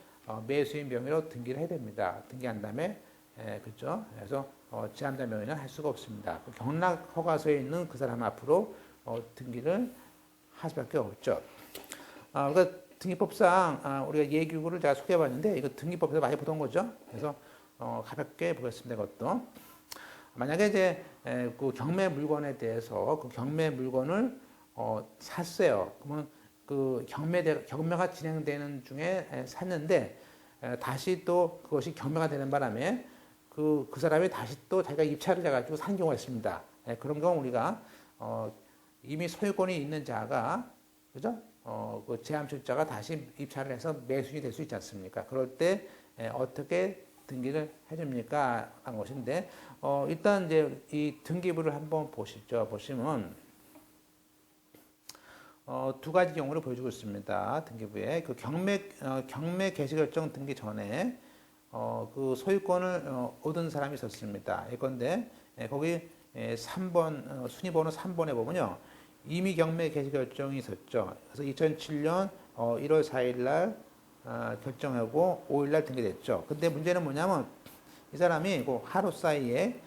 매수인 명의로 등기를 해야 됩니다. 등기한 다음에 그렇죠. 그래서 제함자 명의는 할 수가 없습니다. 경락 허가서에 있는 그 사람 앞으로 등기를 할 수밖에 없죠. 그러니까 등기법상 우리가 예규구를 제가 소개해봤는데 이거 등기법에서 많이 보던 거죠. 그래서 가볍게 보겠습니다. 이것도 만약에 이제 그 경매 물건에 대해서 그 경매 물건을 샀어요. 그러면 그 경매가 진행되는 중에 샀는데 다시 또 그것이 경매가 되는 바람에 그 사람이 다시 또 자기가 입찰을 해가지고 산 경우가 있습니다. 그런 경우 우리가 이미 소유권이 있는 자가 그죠? 그 제함출자가 다시 입찰을 해서 매수인이 될 수 있지 않습니까? 그럴 때 어떻게 등기를 해줍니까? 하는 것인데 일단 이제 이 등기부를 한번 보시죠. 보시면 두 가지 경우를 보여주고 있습니다. 등기부에 그 경매 개시결정 등기 전에 그 소유권을 얻은 사람이 있었습니다. 이건데 거기 3번 순위번호 3번에 보면요. 이미 경매 개시 결정이 있었죠. 그래서 2007년 1월 4일 날 결정하고 5일 날 등기됐죠. 근데 문제는 뭐냐면 이 사람이 그 하루 사이에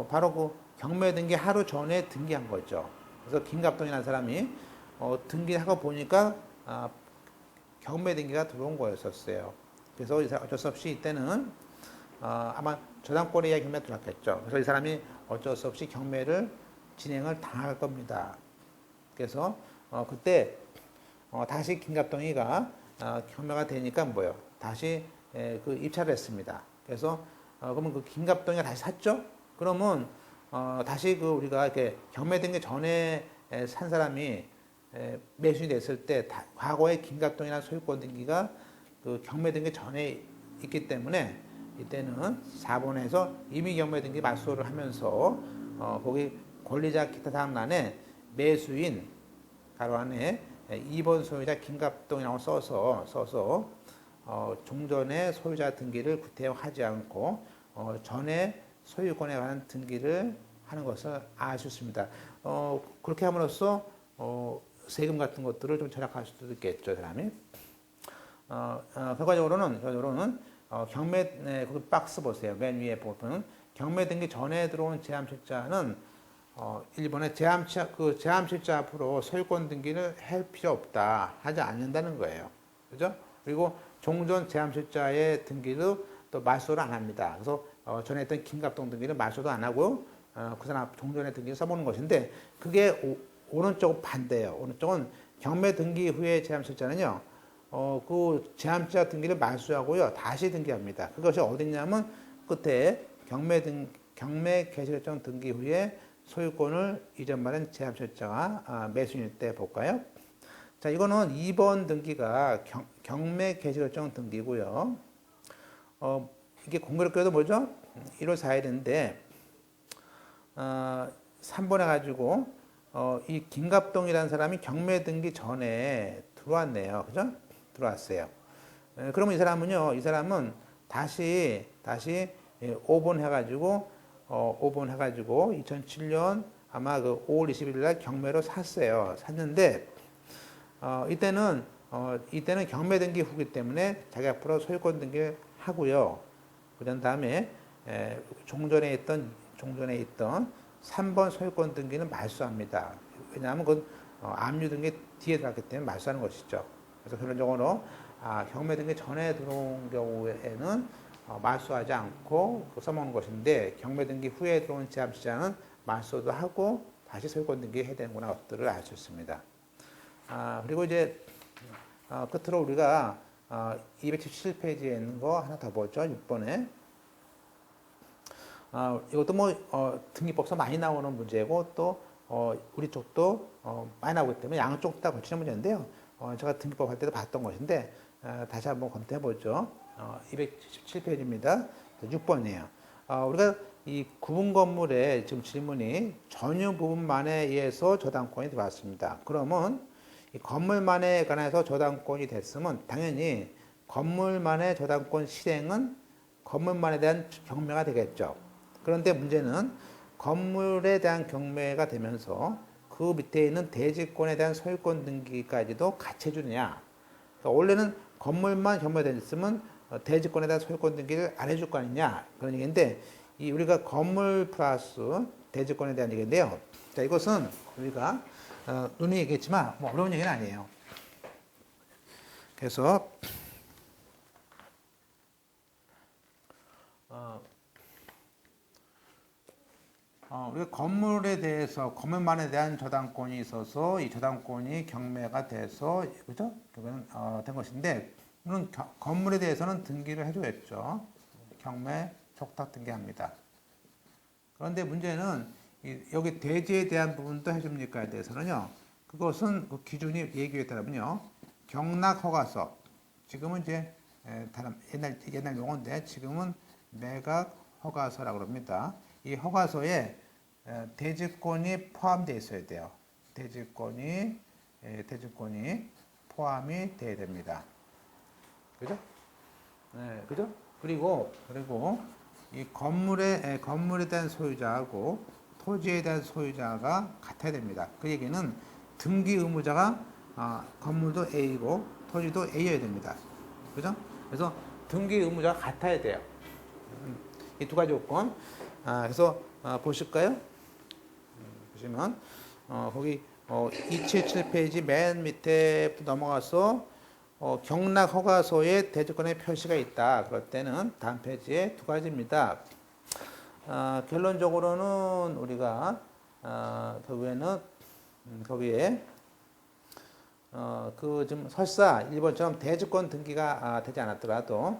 바로 그 경매 등기 하루 전에 등기한 거죠. 그래서 김갑동이라는 사람이 등기하고 보니까 경매 등기가 들어온 거였었어요. 그래서 이 사람 어쩔 수 없이 이때는 아마 저당권에 경매가 들어왔겠죠. 그래서 이 사람이 어쩔 수 없이 경매를 진행을 당할 겁니다. 그래서 그때 다시 김갑동이가 경매가 되니까 뭐예요? 다시 그 입찰을 했습니다. 그래서 그러면 그 김갑동이가 다시 샀죠? 그러면 다시 그 우리가 이렇게 경매된 게 전에 산 사람이 매수인이 됐을 때 과거에 김갑동이라는 소유권 등기가 그 경매된 게 전에 있기 때문에 이때는 4번에서 이미 경매된 게 맞소를 하면서 거기 권리자 기타 다음란에 매수인 가로 안에 2번 소유자 김갑동이라고 써서 종전의 소유자 등기를 구태하지 않고 전에 소유권에 관한 등기를 하는 것을 알 수 있습니다. 그렇게 함으로써 세금 같은 것들을 좀 절약할 수도 있겠죠, 사람이. 결과적으로는 경매 거기 박스 보세요. 맨 위에 보면 경매 등기 전에 들어온 제함실자는 1번에 제함실자 앞으로 소유권 등기를 할 필요 없다. 하지 않는다는 거예요. 그죠? 그리고 종전 제함실자의 등기도 또 말소를 안 합니다. 그래서 전에 했던 김갑동 등기는 말소도 안 하고 그 사람 종전의 등기를 써보는 것인데 그게 오른쪽 반대예요. 오른쪽은 경매 등기 후에 제함실자는요. 그 제함실자 등기를 말소하고요. 다시 등기합니다. 그것이 어딨냐면 끝에 경매 개시결정 등기 후에 소유권을 이전받은 제함실자가 매수인일 때 볼까요? 자, 이거는 2번 등기가 경매 개시결정 등기고요. 이게 공교롭게도 뭐죠? 1월 4일인데 3번에 가지고 이 김갑동이라는 사람이 경매 등기 전에 들어왔네요. 그죠? 들어왔어요. 그러면 이 사람은 다시 5번 해가지고 2007년 아마 그 5월 20일 날 경매로 샀어요. 샀는데 이때는 경매 등기 후기 때문에 자기 앞으로 소유권 등기를 하고요. 그런 다음에 종전에 있던 3번 소유권 등기는 말소합니다. 왜냐하면 그 압류 등기 뒤에 들어갔기 때문에 말소하는 것이죠. 그래서 결론적으로 경매 등기 전에 들어온 경우에는 말소하지 않고 써먹는 것인데 경매 등기 후에 들어온 제합시장은 말소도 하고 다시 소유권 등기해야 되는구나 것들을 알 수 있습니다. 그리고 이제 끝으로 우리가 277페이지에 있는 거 하나 더 보죠. 6번에. 이것도 등기법상 많이 나오는 문제고 또 우리 쪽도 많이 나오기 때문에 양쪽 다 거치는 문제인데요. 제가 등기법 할 때도 봤던 것인데 다시 한번 검토해 보죠. 277페이지입니다. 6번이에요. 우리가 이 구분 건물에 지금 질문이 전유 부분만에 의해서 저당권이 들어왔습니다. 그러면 이 건물만에 관해서 저당권이 됐으면 당연히 건물만의 저당권 실행은 건물만에 대한 경매가 되겠죠. 그런데 문제는 건물에 대한 경매가 되면서 그 밑에 있는 대지권에 대한 소유권 등기까지도 같이 해주느냐. 그러니까 원래는 건물만 경매됐으면 대지권에 대한 소유권 등기를 안 해줄 거 아니냐. 그런 얘기인데 우리가 건물 플러스 대지권에 대한 얘기인데요. 자, 이것은 우리가 눈에 얘기했지만 어려운 얘기는 아니에요. 그래서 우리가 건물에 대해서 건물만에 대한 저당권이 있어서 이 저당권이 경매가 돼서 그죠? 그거는 된 것인데 물론 건물에 대해서는 등기를 해줘야죠. 경매 촉탁 등기합니다. 그런데 문제는 여기 대지에 대한 부분도 해줍니까에 대해서는요. 그것은 그 기준이 얘기에 따르면요. 경락 허가서 지금은 이제 옛날 용어인데 지금은 매각 허가서라고 합니다. 이 허가서에 대지권이 포함되어 있어야 돼요. 대지권이 포함이 돼야 됩니다. 그죠? 네, 그죠? 그리고 이 건물에 대한 소유자하고 토지에 대한 소유자가 같아야 됩니다. 그 얘기는 등기 의무자가 건물도 A고 토지도 A여야 됩니다. 그죠? 그래서 등기 의무자가 같아야 돼요. 이 두 가지 조건. 그래서 보실까요? 보시면 거기 277페이지 맨 밑에 넘어가서 경락 허가소에 대지권의 표시가 있다. 그럴 때는 다음 페이지에 두 가지입니다. 결론적으로는 우리가 결국에는 거기에 좀 설사 1번처럼 대지권 등기가 되지 않았더라도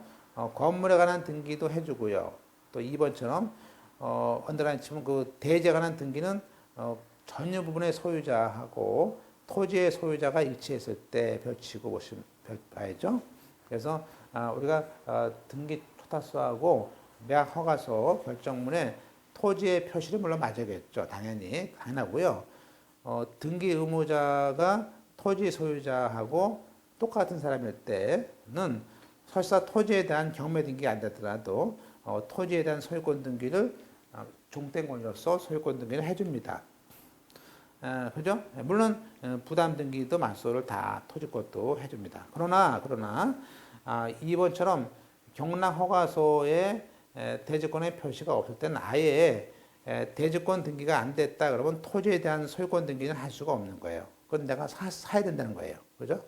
건물에 관한 등기도 해주고요. 또 2번처럼 언더라인 치면 그 대지에 관한 등기는 전유 부분의 소유자하고 토지의 소유자가 일치했을 때 펼치고 봐야죠. 그래서 우리가 등기 초탁서하고 매각 허가서 결정문에 토지의 표시를 물론 맞아야겠죠. 당연하고요. 등기 의무자가 토지 소유자하고 똑같은 사람일 때는 설사 토지에 대한 경매 등기가 안 됐더라도 토지에 대한 소유권 등기를 종된 권리로서 소유권 등기를 해줍니다. 그죠? 물론 부담 등기도 말소를 다 토지 것도 해줍니다. 그러나 2번처럼 경락 허가소에 대지권의 표시가 없을 때는 아예 대지권 등기가 안 됐다 그러면 토지에 대한 소유권 등기는 할 수가 없는 거예요. 그건 내가 사야 된다는 거예요. 그죠?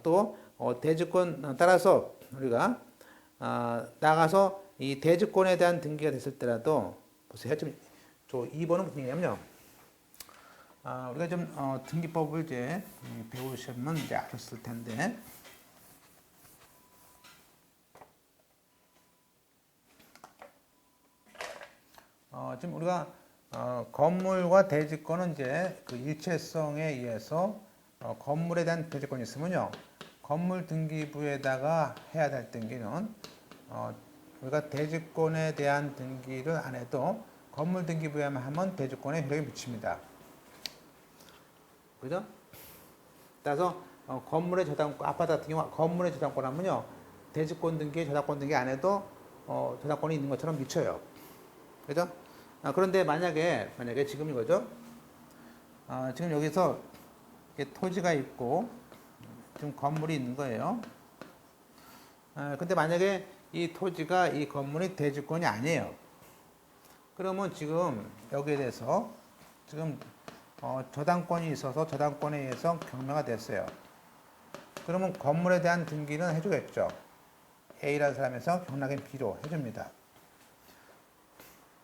또 대지권 따라서 우리가 나가서 이 대지권에 대한 등기가 됐을 때라도 보세요. 좀 2번은 무슨 얘기냐면요. 우리가 좀 등기법을 이제 배우시면 이제 아셨을 텐데 지금 우리가 건물과 대지권은 이제 그 일체성에 의해서 건물에 대한 대지권이 있으면요. 건물 등기부에다가 해야 될 등기는 우리가 대지권에 대한 등기를 안 해도 건물 등기부에만 하면 대지권에 효력이 미칩니다. 그죠? 따라서 건물의 저당권, 아파트 같은 경우 건물의 저당권 하면요, 대지권 등기, 저당권 등기 안 해도 저당권이 있는 것처럼 미쳐요. 그죠? 그런데 만약에 지금 이거죠. 지금 여기서 토지가 있고 지금 건물이 있는 거예요. 근데 만약에 이 토지가 이 건물이 대지권이 아니에요. 그러면 지금 여기에 대해서 지금 저당권이 있어서 저당권에 의해서 경매가 됐어요. 그러면 건물에 대한 등기는 해주겠죠. A라는 사람에서 경락인 B로 해줍니다.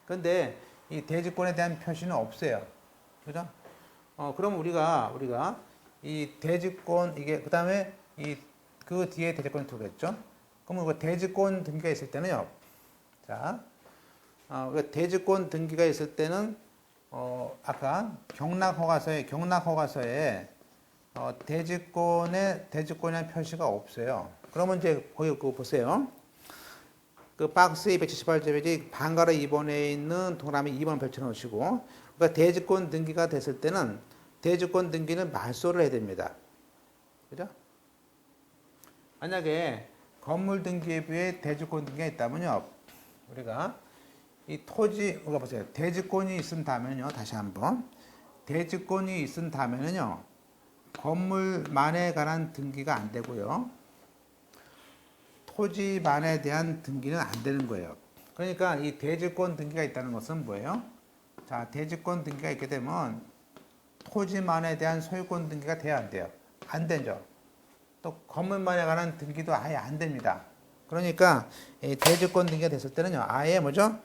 근데 이 대지권에 대한 표시는 없어요. 그죠? 그럼 우리가 이 대지권, 그 다음에 그 뒤에 대지권이 들어오겠죠? 그러면 그 대지권 등기가 있을 때는요. 자, 대지권 등기가 있을 때는, 아까 경락허가서에 대지권의 표시가 없어요. 그러면 이제 거기 그거 보세요. 그 박스 278페이지 방가로 2번에 있는 동그라미 2번 펼쳐놓으시고, 그러니까 대지권 등기가 됐을 때는 대지권 등기는 말소를 해야 됩니다. 그죠? 만약에 건물 등기부에 대지권 등기가 있다면요, 우리가 이 토지, 우리가 보세요. 대지권이 있은 다음에는요, 다시 한번. 대지권이 있은 다음에는요, 건물만에 관한 등기가 안 되고요. 토지만에 대한 등기는 안 되는 거예요. 그러니까 이 대지권 등기가 있다는 것은 뭐예요? 자, 대지권 등기가 있게 되면 토지만에 대한 소유권 등기가 돼야 안 돼요. 안 되죠. 또 건물만에 관한 등기도 아예 안 됩니다. 그러니까 이 대지권 등기가 됐을 때는요, 아예 뭐죠?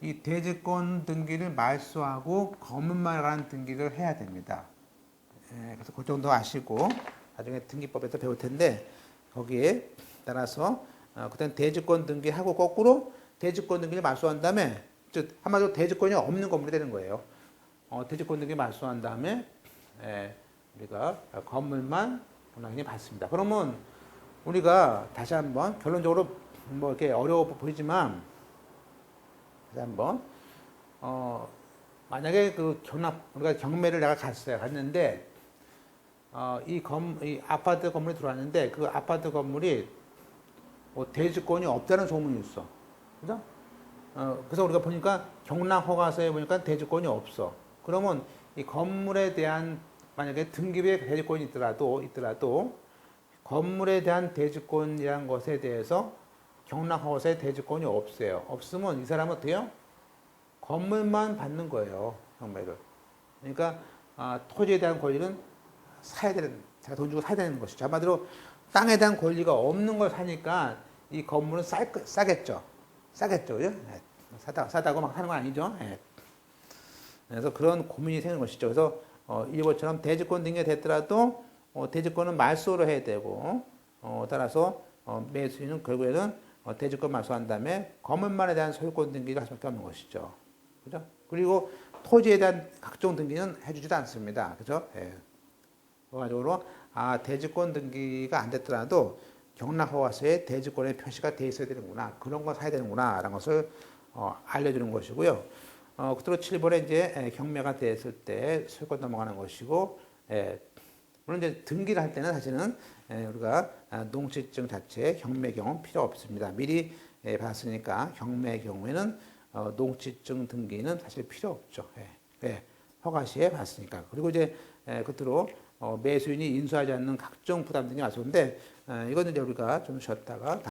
이 대지권 등기를 말소하고 건물만에 관한 등기를 해야 됩니다. 그래서 그 정도 아시고 나중에 등기법에서 배울 텐데 거기에 따라서 그때는 대지권 등기하고 거꾸로 대지권 등기를 말소한 다음에, 즉 한마디로 대지권이 없는 건물이 되는 거예요. 대지권 등기 말소한 다음에 우리가 건물만 분양이 받습니다. 그러면 우리가 다시 한번 결론적으로 뭐 이렇게 어려워 보이지만 다시 한번 만약에 우리가 경매를 내가 갔는데 이 아파트 건물이 들어왔는데 그 아파트 건물이 대지권이 없다는 소문이 있어. 그죠? 그래서 우리가 보니까 경락허가서에 보니까 대지권이 없어. 그러면 이 건물에 대한 만약에 등기부에 대지권이 있더라도 건물에 대한 대지권이라는 것에 대해서 경락허가서에 대지권이 없어요. 없으면 이 사람은 어때요? 건물만 받는 거예요. 경매를. 그러니까 토지에 대한 권리는 제가 돈 주고 사야 되는 것이죠. 한마디로 땅에 대한 권리가 없는 걸 사니까 이 건물은 싸겠죠. 싸겠죠. 그죠? 네. 싸다고 막 사는 건 아니죠. 네. 그래서 그런 고민이 생기는 것이죠. 그래서 이것처럼 대지권 등기가 됐더라도 대지권은 말소를 해야 되고 따라서 매수인은 결국에는 대지권 말소한 다음에 건물만에 대한 소유권 등기를 할 수밖에 없는 것이죠. 그죠? 그리고 토지에 대한 각종 등기는 해주지도 않습니다. 그죠? 예. 그래가지고 대지권 등기가 안 됐더라도 경락허가서에 대지권의 표시가 돼 있어야 되는구나. 그런 거 사야 되는구나. 라는 것을 알려주는 것이고요. 끝으로 7번에 이제 경매가 됐을 때 소유권 넘어가는 것이고, 물론 이제 등기를 할 때는 사실은 우리가 농지증 자체 경매 경우 필요 없습니다. 미리 봤으니까 경매의 경우에는 농지증 등기는 사실 필요 없죠. 허가 시에 봤으니까. 그리고 이제 끝으로 매수인이 인수하지 않는 각종 부담 등이 왔었는데 이거는 이제 우리가 좀 쉬었다가